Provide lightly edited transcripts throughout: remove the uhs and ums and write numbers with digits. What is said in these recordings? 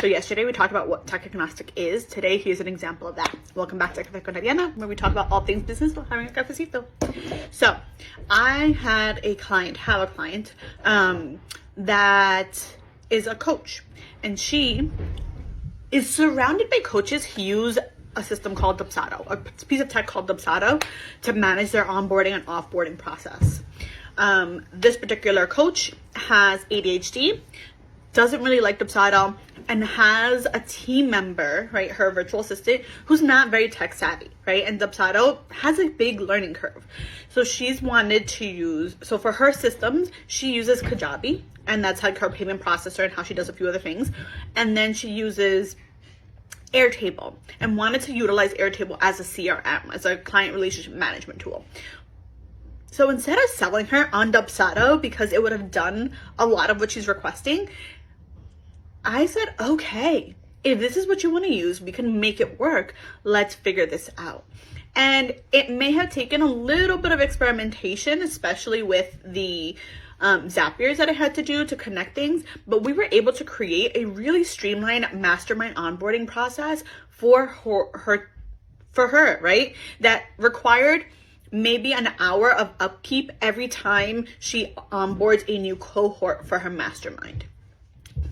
So yesterday we talked about what tech agnostic is. Today here's an example of that. Welcome back to Café con Ariana, where we talk about all things business while having a cafecito. So I have a client that is a coach, and she is surrounded by coaches who use a system called Dubsado, a piece of tech called Dubsado, to manage their onboarding and offboarding process. This particular coach has ADHD, doesn't really like Dubsado, and has a team member, right, her virtual assistant, who's not very tech savvy, right? And Dubsado has a big learning curve. So she's wanted to use, so for her systems, she uses Kajabi, and that's like her payment processor and how she does a few other things. And then she uses Airtable, and wanted to utilize Airtable as a CRM, as a client relationship management tool. So instead of selling her on Dubsado, because it would have done a lot of what she's requesting, I said, okay, if this is what you want to use, we can make it work. Let's figure this out. And it may have taken a little bit of experimentation, especially with the Zapiers that I had to do to connect things, but we were able to create a really streamlined mastermind onboarding process for her, right? That required maybe an hour of upkeep every time she onboards a new cohort for her mastermind.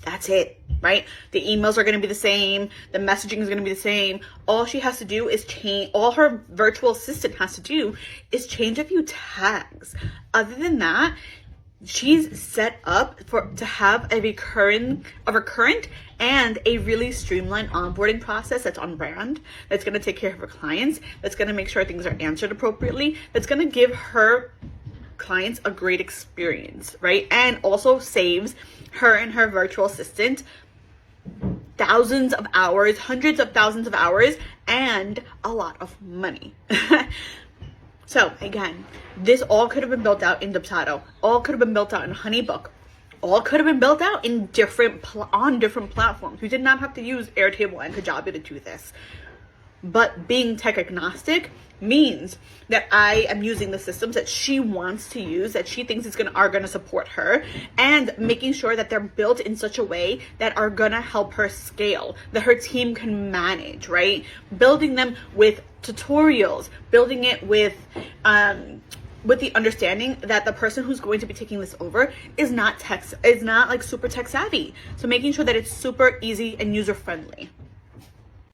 That's it, right? The emails are going to be the same. The messaging is going to be the same. All she has to do is change, all her virtual assistant has to do is change a few tags. Other than that, she's set up to have a recurrent and a really streamlined onboarding process that's on brand, that's going to take care of her clients, that's going to make sure things are answered appropriately, that's going to give her clients a great experience, right? And also saves her and her virtual assistant thousands of hours, hundreds of thousands of hours, and a lot of money. So again, this all could have been built out in Dubsado, all could have been built out in Honeybook, all could have been built out in different platforms. We did not have to use Airtable and Kajabi to do this. But being tech agnostic means that I am using the systems that she wants to use, that she thinks are gonna support her, and making sure that they're built in such a way that are gonna help her scale, that her team can manage, right? Building them with tutorials, building it with the understanding that the person who's going to be taking this over is not like super tech savvy. So making sure that it's super easy and user friendly.